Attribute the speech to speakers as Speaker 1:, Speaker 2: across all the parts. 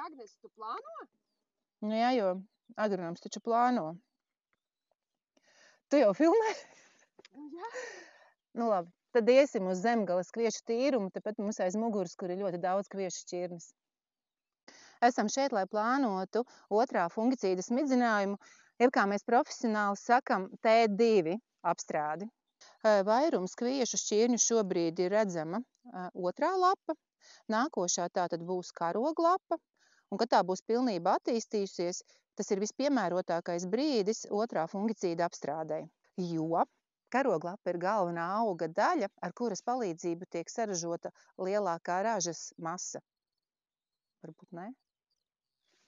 Speaker 1: Agnes, tu plāno?
Speaker 2: Nu jā, jo agronoms taču plāno. Tu jau filmē?
Speaker 1: Jā.
Speaker 2: Nu labi, tad iesim uz Zemgales kviešu tīrumu, tepat mums aiz muguras, kur ir ļoti daudz kviešu šķirnes. Esam šeit, lai plānotu otrā fungicīda smidzinājumu, jeb kā mēs profesionāli sakam, T2 apstrādi. Vairums kviešu šķirņu šobrīd ir redzama otrā lapa, nākošā tātad būs karoglapa, un kad tā būs pilnībā attīstījusies, tas ir vispiemērotākais brīdis otrā fungicīda apstrādei, jo karoglapa ir galvenā auga daļa, ar kuras palīdzību tiek saražota lielākā ražas masa. Varbūt ne?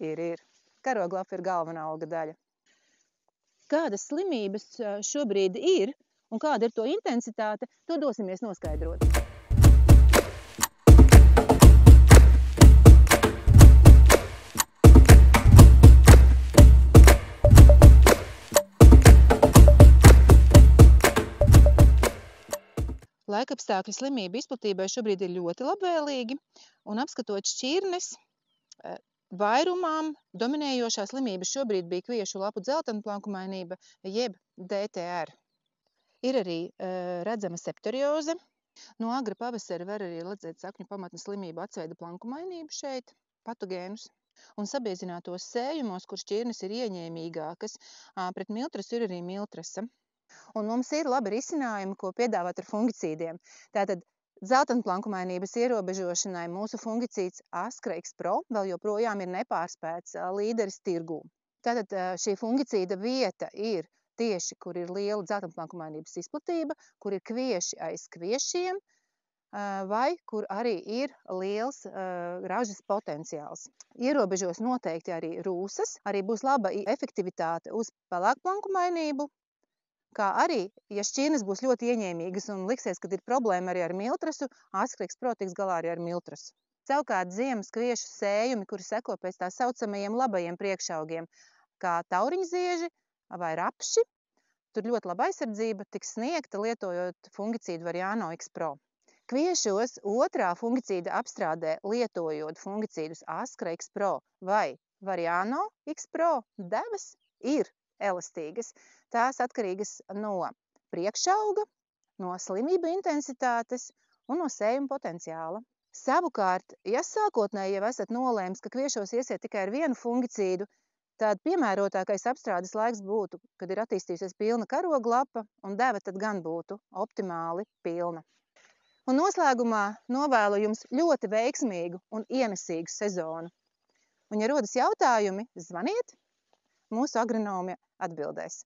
Speaker 2: Ir. Karoglapa ir galvenā auga daļa. Kādas slimības šobrīd ir un kāda ir to intensitāte, to dosimies noskaidrot. Laikapstākļi slimību izplatībai šobrīd ir ļoti labvēlīgi, un apskatot šķirnes, vairumām dominējošā slimība šobrīd bija kviešu lapu dzeltenplankumainība, jeb DTR. Ir arī redzama septorioze. No agra pavasara var arī redzēt sakņu pamatnes slimību atsveida plankumainību šeit, patogēnus. Un sabiezinātos sējumos, kur šķirnes ir ieņēmīgākas, pret miltrasu ir arī miltrasa. Un mums ir labi risinājumi, ko piedāvāt ar fungicīdiem. Tātad dzeltenplankumainības ierobežošanai mūsu fungicīds Ascraix Pro vēl joprojām ir nepārspēts līderis tirgū. Tātad šī fungicīda vieta ir tieši, kur ir liela dzeltenplankumainības izplatība, kur ir kvieši aiz kviešiem, vai kur arī ir liels ražas potenciāls. Ierobežos noteikti arī rūsas, arī būs laba efektivitāte uz pelēkplankumainību, kā arī, ja šķirnes būs ļoti ieņēmīgas un liksies, kad ir problēma arī ar miltrasu, Ascraix Pro tiks galā arī ar miltrasu. Savukārt ziemas kviešu sējumi, kuri seko pēc tā saucamajiem labajiem priekšaugiem, kā tauriņzieži vai rapši, tur ļoti laba aizsardzība tiks sniegta lietojot fungicīdu Variano X Pro. Kviešos otrā fungicīda apstrādē lietojot fungicīdus Ascraix Pro vai Variano X Pro, devas ir elastīgas. Tās atkarīgas no priekšauga, no slimību intensitātes un no sējuma potenciāla. Savukārt, ja sākotnēji jau esat nolēmis, ka kviešos iesiet tikai ar vienu fungicīdu, tad piemērotākais apstrādes laiks būtu, kad ir attīstījusies pilna karoglapa, un deva tad gan būtu optimāli pilna. Un noslēgumā novēlu jums ļoti veiksmīgu un ienesīgu sezonu. Un, ja rodas jautājumi, zvaniet, mūsu agronomi atbildēs.